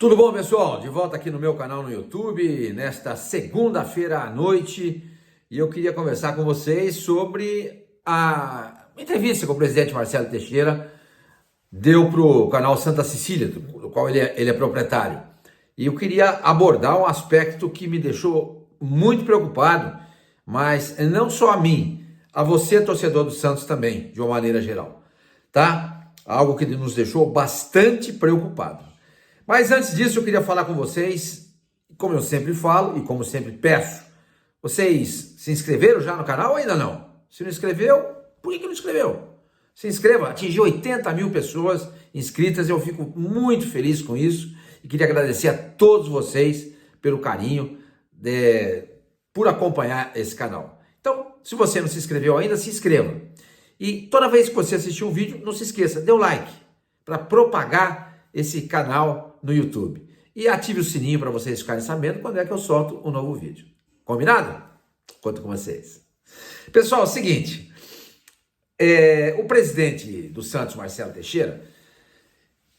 Tudo bom, pessoal? De volta aqui no meu canal no YouTube, nesta segunda-feira à noite, e eu queria conversar com vocês sobre a entrevista que o presidente Marcelo Teixeira deu para o canal Santa Cecília, do qual ele é proprietário. E eu queria abordar um aspecto que me deixou muito preocupado, mas não só a mim, a você, torcedor do Santos também, de uma maneira geral, tá? Algo que nos deixou bastante preocupado. Mas antes disso, eu queria falar com vocês, como eu sempre falo e como sempre peço, vocês se inscreveram já no canal ou ainda não? Se não inscreveu, por que não inscreveu? Se inscreva, atingiu 80 mil pessoas inscritas, eu fico muito feliz com isso e queria agradecer a todos vocês pelo carinho, por acompanhar esse canal. Então, se você não se inscreveu ainda, se inscreva. E toda vez que você assistir um vídeo, não se esqueça, dê o like para propagar esse canal no YouTube. E ative o sininho para vocês ficarem sabendo quando é que eu solto um novo vídeo. Combinado? Conto com vocês. Pessoal, é o seguinte, o presidente do Santos, Marcelo Teixeira,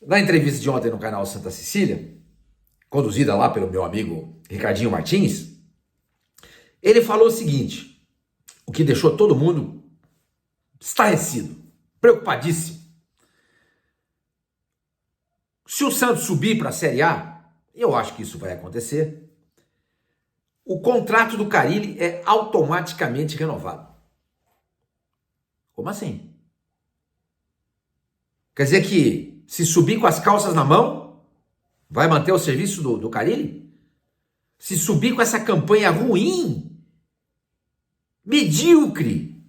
na entrevista de ontem no canal Santa Cecília, conduzida lá pelo meu amigo Ricardinho Martins, ele falou o seguinte, o que deixou todo mundo estarrecido, preocupadíssimo. Se o Santos subir para a Série A, eu acho que isso vai acontecer, o contrato do Carille é automaticamente renovado. Como assim? Quer dizer que se subir com as calças na mão, vai manter o serviço do Carille? Se subir com essa campanha ruim, medíocre,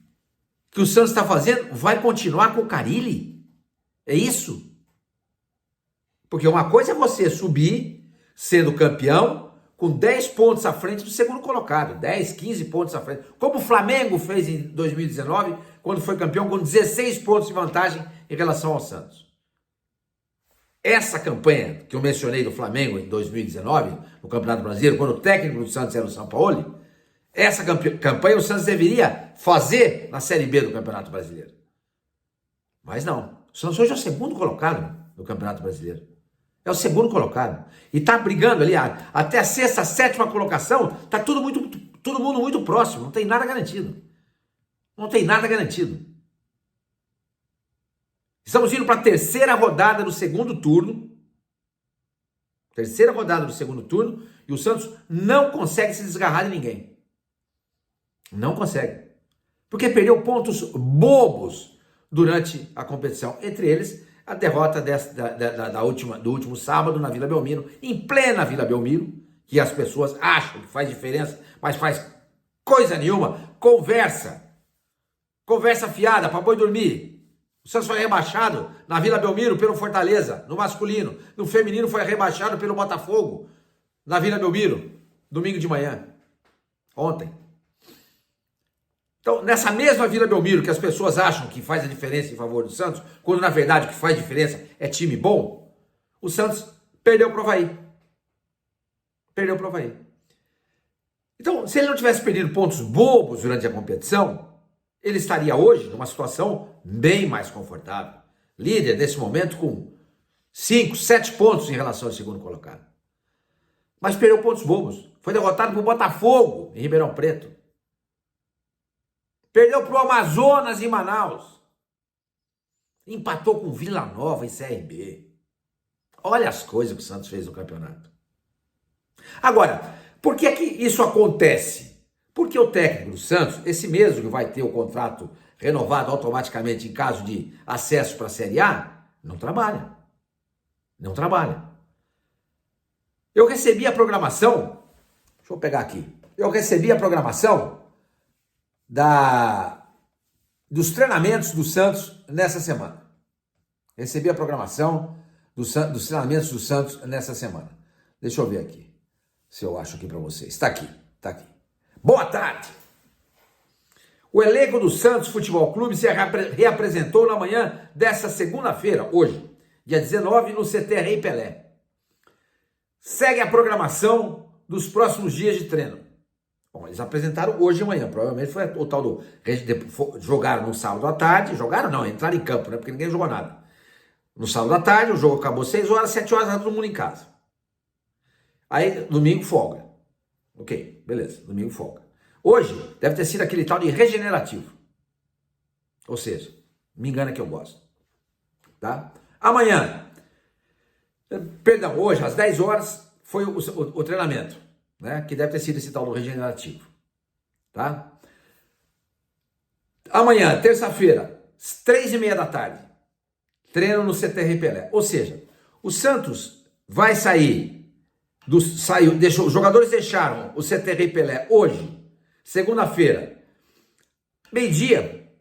que o Santos está fazendo, vai continuar com o Carille? É isso? Porque uma coisa é você subir, sendo campeão, com 10 pontos à frente do segundo colocado, 10, 15 pontos à frente. Como o Flamengo fez em 2019, quando foi campeão, com 16 pontos de vantagem em relação ao Santos. Essa campanha que eu mencionei do Flamengo em 2019, no Campeonato Brasileiro, quando o técnico do Santos era o Sampaoli, essa campanha o Santos deveria fazer na Série B do Campeonato Brasileiro. Mas não. O Santos hoje é o segundo colocado no Campeonato Brasileiro. É o segundo colocado. E tá brigando ali até a sexta, sétima colocação. Tá todo mundo muito próximo. Não tem nada garantido. Não tem nada garantido. Estamos indo para a terceira rodada do segundo turno. Terceira rodada do segundo turno. E o Santos não consegue se desgarrar de ninguém. Não consegue. Porque perdeu pontos bobos durante a competição. Entre eles, a derrota do último sábado na Vila Belmiro, em plena Vila Belmiro, que as pessoas acham que faz diferença, mas faz coisa nenhuma. Conversa fiada para boi dormir. O Santos foi rebaixado na Vila Belmiro pelo Fortaleza, no masculino. No feminino foi rebaixado pelo Botafogo, na Vila Belmiro, domingo de manhã, ontem. Então, nessa mesma Vila Belmiro que as pessoas acham que faz a diferença em favor do Santos, quando na verdade o que faz diferença é time bom, o Santos perdeu para o Avaí. Perdeu para o Avaí. Então, se ele não tivesse perdido pontos bobos durante a competição, ele estaria hoje numa situação bem mais confortável. Líder nesse momento com 5, 7 pontos em relação ao segundo colocado. Mas perdeu pontos bobos. Foi derrotado por Botafogo em Ribeirão Preto. Perdeu para o Amazonas em Manaus. Empatou com Vila Nova em CRB. Olha as coisas que o Santos fez no campeonato. Agora, por que isso acontece? Porque o técnico do Santos, esse mesmo que vai ter o contrato renovado automaticamente em caso de acesso para a Série A, não trabalha. Não trabalha. Eu recebi a programação, deixa eu pegar aqui. Eu recebi a programação dos treinamentos do Santos nessa semana. Recebi a programação dos treinamentos do Santos nessa semana. Deixa eu ver aqui, se eu acho aqui para vocês. Está aqui, está aqui. Boa tarde! O elenco do Santos Futebol Clube se reapresentou na manhã dessa segunda-feira, hoje, dia 19, no CT Rei Pelé. Segue a programação dos próximos dias de treino. Bom, eles apresentaram hoje de manhã, provavelmente foi o tal do... Jogaram no sábado à tarde, jogaram não, entraram em campo, né, porque ninguém jogou nada. No sábado à tarde, o jogo acabou 6 horas, 7 horas, tá todo mundo em casa. Aí, domingo, folga. Ok, beleza, domingo, folga. Hoje, deve ter sido aquele tal de regenerativo. Ou seja, me engana que eu gosto. Tá? Amanhã, perdão, hoje, às 10 horas, foi o treinamento, né? Que deve ter sido esse tal do regenerativo. Tá? Amanhã, terça-feira, às 3h30 da tarde, treino no CTR Pelé. Ou seja, o Santos vai sair, os jogadores deixaram o CTR Pelé hoje, segunda-feira, meio-dia,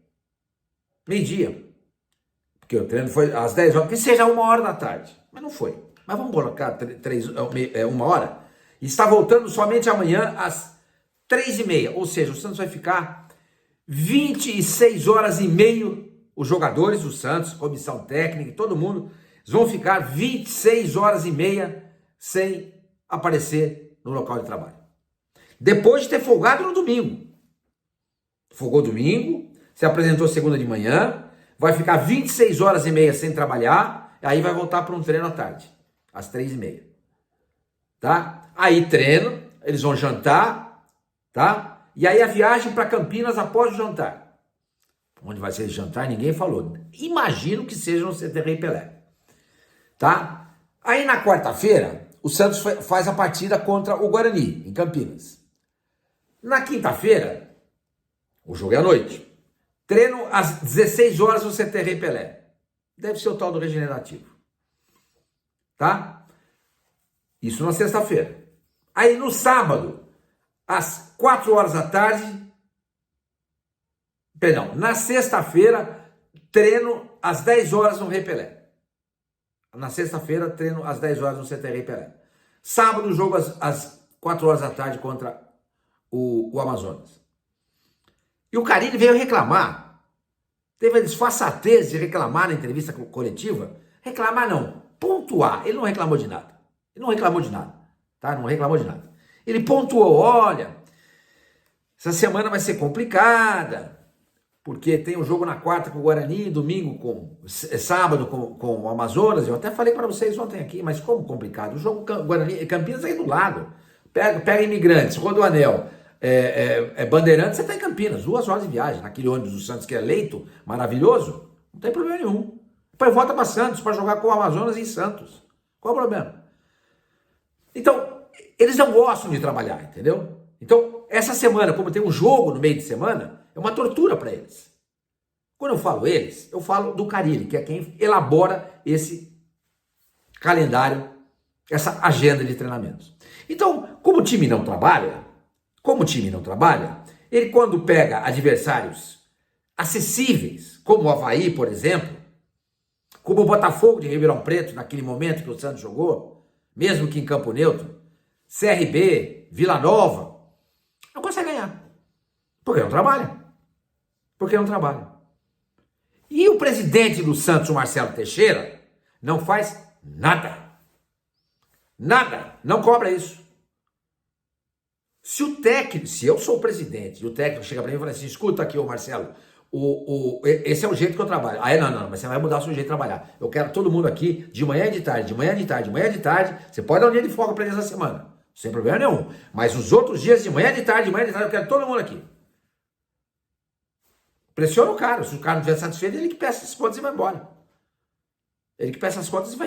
porque o treino foi às 10 horas, que seja 1h da tarde, mas não foi. Mas vamos colocar 1h, e está voltando somente amanhã às 3h30, ou seja, o Santos vai ficar 26 horas e meio, os jogadores do Santos, comissão técnica, todo mundo, eles vão ficar 26 horas e meia sem aparecer no local de trabalho. Depois de ter folgado no domingo. Folgou domingo, se apresentou segunda de manhã, vai ficar 26 horas e meia sem trabalhar, aí vai voltar para um treino à tarde, às 3h30. Tá? Aí treino, eles vão jantar, tá? E aí a viagem para Campinas após o jantar. Onde vai ser esse jantar, ninguém falou. Imagino que seja no CTR Pelé. Tá? Aí na quarta-feira, o Santos faz a partida contra o Guarani, em Campinas. Na quinta-feira, o jogo é à noite. Treino às 16 horas no CTR Pelé. Deve ser o tal do regenerativo. Tá? Isso na sexta-feira. Aí no sábado, às 4 horas da tarde, perdão, na sexta-feira, treino às 10 horas no Rei Pelé. Na sexta-feira, treino às 10 horas no CTR Pelé. Sábado, jogo às 4 horas da tarde contra o Amazonas. E o Carille veio reclamar. Teve a desfaçatez de reclamar na entrevista coletiva. Reclamar não, pontuar. Ele não reclamou de nada. Ele não reclamou de nada. Tá? Não reclamou de nada. Ele pontuou, olha, essa semana vai ser complicada, porque tem um jogo na quarta com o Guarani, domingo sábado com o Amazonas. Eu até falei para vocês ontem aqui, mas como complicado? O jogo Guarani, Campinas é aí do lado. Pega Imigrantes, Rodoanel, Bandeirantes, você está em Campinas, 2 horas de viagem, naquele ônibus do Santos que é leito, maravilhoso, não tem problema nenhum. Depois volta para Santos para jogar com o Amazonas em Santos. Qual o problema? Então, eles não gostam de trabalhar, entendeu? Então, essa semana, como tem um jogo no meio de semana, é uma tortura para eles. Quando eu falo eles, eu falo do Carille, que é quem elabora esse calendário, essa agenda de treinamentos. Então, como o time não trabalha, ele quando pega adversários acessíveis, como o Avaí, por exemplo, como o Botafogo de Ribeirão Preto, naquele momento que o Santos jogou, mesmo que em campo neutro, CRB, Vila Nova, não consegue ganhar. Porque não trabalha. E o presidente do Santos, o Marcelo Teixeira, não faz nada. Nada. Não cobra isso. Se eu sou o presidente e o técnico chega para mim e fala assim, escuta aqui, ô Marcelo, esse é o jeito que eu trabalho. Aí não, mas você vai mudar o seu jeito de trabalhar. Eu quero todo mundo aqui de manhã e de tarde, de manhã e de tarde, de manhã e de tarde. Você pode dar um dia de folga para eles na semana, sem problema nenhum. Mas os outros dias de manhã e de tarde, eu quero todo mundo aqui. Pressiona o cara. Se o cara não estiver satisfeito, ele que peça as contas e vai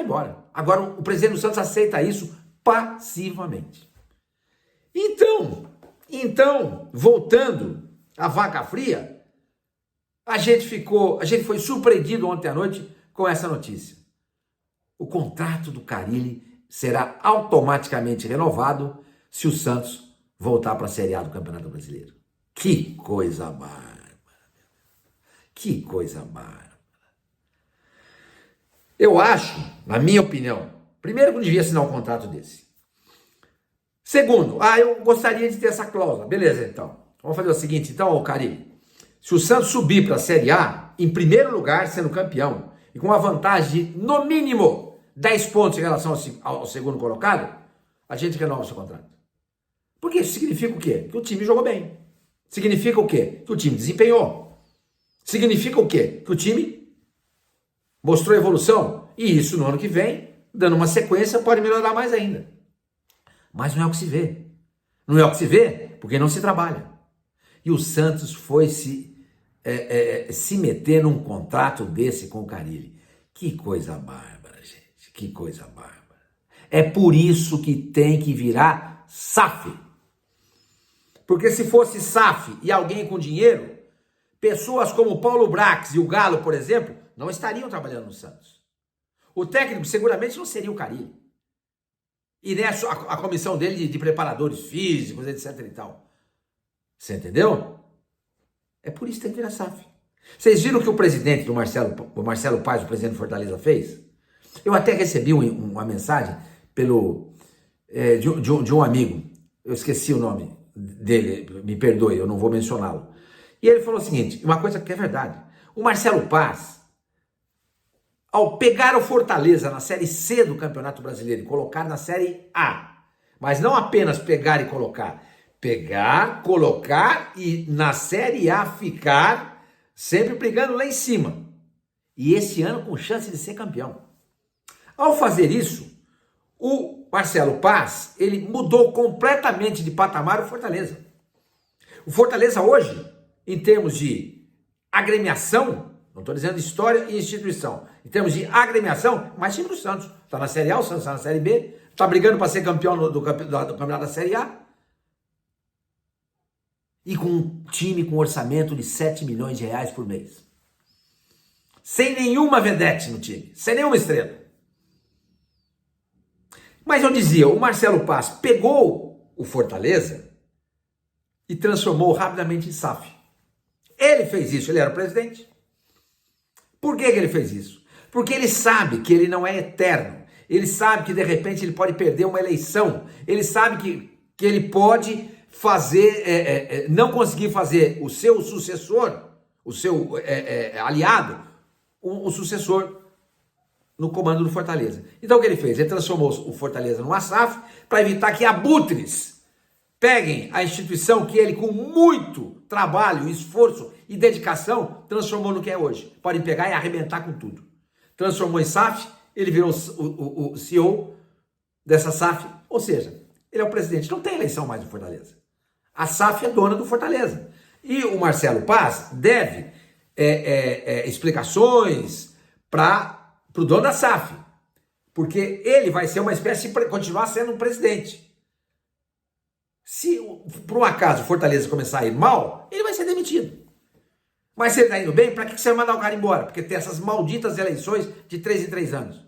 embora. Agora, o presidente do Santos aceita isso passivamente. Então, voltando à vaca fria, a gente foi surpreendido ontem à noite com essa notícia. O contrato do Carille será automaticamente renovado se o Santos voltar para a Série A do Campeonato Brasileiro. Que coisa bárbara. Eu acho, na minha opinião, primeiro que não devia assinar um contrato desse. Segundo, eu gostaria de ter essa cláusula. Beleza, então. Vamos fazer o seguinte, então, Carille. Se o Santos subir para a Série A, em primeiro lugar, sendo campeão, e com uma vantagem de, no mínimo, 10 pontos em relação ao segundo colocado, a gente renova o seu contrato. Porque isso significa o quê? Que o time jogou bem. Significa o quê? Que o time desempenhou. Significa o quê? Que o time mostrou evolução. E isso, no ano que vem, dando uma sequência, pode melhorar mais ainda. Mas não é o que se vê. Não é o que se vê porque não se trabalha. E o Santos foi se meter num contrato desse com o Carille. Que coisa bárbara, gente. Que coisa bárbara. É por isso que tem que virar SAF. Porque se fosse SAF e alguém com dinheiro, pessoas como o Paulo Brax e o Galo, por exemplo, não estariam trabalhando no Santos. O técnico seguramente não seria o Carille. E nessa a comissão dele de preparadores físicos, etc e tal. Você entendeu? É por isso que tem que virar SAF. Vocês viram o que o presidente do Marcelo Paz, o presidente do Fortaleza, fez? Eu até recebi uma mensagem de um amigo, eu esqueci o nome dele, me perdoe, eu não vou mencioná-lo. E ele falou o seguinte, uma coisa que é verdade, o Marcelo Paz, ao pegar o Fortaleza na Série C do Campeonato Brasileiro e colocar na Série A, mas não apenas pegar e colocar, colocar e na Série A ficar sempre brigando lá em cima. E esse ano com chance de ser campeão. Ao fazer isso, o Marcelo Paz, ele mudou completamente de patamar o Fortaleza. O Fortaleza hoje, em termos de agremiação, não estou dizendo história e instituição, em termos de agremiação, mais time do Santos. Está na Série A, o Santos está na Série B, está brigando para ser campeão do campeonato da Série A. E com um time com orçamento de 7 milhões de reais por mês. Sem nenhuma vedete no time, sem nenhuma estrela. Mas eu dizia, o Marcelo Paz pegou o Fortaleza e transformou rapidamente em SAF. Ele fez isso, ele era o presidente. Por que ele fez isso? Porque ele sabe que ele não é eterno. Ele sabe que de repente ele pode perder uma eleição. Ele sabe que ele pode não conseguir fazer o seu sucessor, o seu aliado, o sucessor no comando do Fortaleza. Então o que ele fez? Ele transformou o Fortaleza numa SAF para evitar que abutres peguem a instituição que ele, com muito trabalho, esforço e dedicação, transformou no que é hoje. Podem pegar e arrebentar com tudo. Transformou em SAF, ele virou o CEO dessa SAF, ou seja, ele é o presidente. Não tem eleição mais no Fortaleza. A SAF é dona do Fortaleza. E o Marcelo Paz deve explicações para o dono da SAF. Porque ele vai ser uma espécie de continuar sendo um presidente. Se por um acaso o Fortaleza começar a ir mal, ele vai ser demitido. Mas se ele está indo bem, para que você vai mandar o cara embora? Porque tem essas malditas eleições de 3 em 3 anos.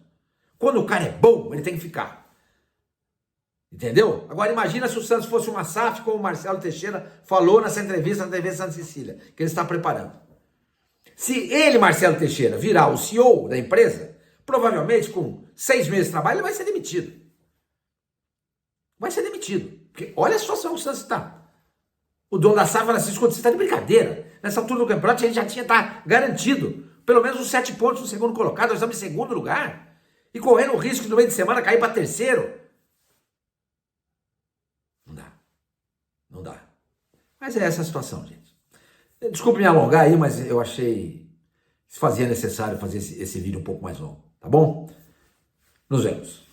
Quando o cara é bom, ele tem que ficar. Entendeu? Agora imagina se o Santos fosse uma SAF, como o Marcelo Teixeira falou nessa entrevista na TV Santa Cecília, que ele está preparando. Se ele, Marcelo Teixeira, virar o CEO da empresa, provavelmente com 6 meses de trabalho, ele vai ser demitido. Vai ser demitido. Porque olha a situação que o Santos está. O dono da SAF fala assim, escuta, você está de brincadeira. Nessa altura do campeonato a gente já tinha garantido pelo menos os 7 pontos no segundo colocado, nós estamos em segundo lugar. E correndo o risco de no meio de semana cair para terceiro. Não dá. Mas é essa a situação, gente. Desculpe me alongar aí, mas eu achei que se fazia necessário fazer esse vídeo um pouco mais longo, tá bom? Nos vemos.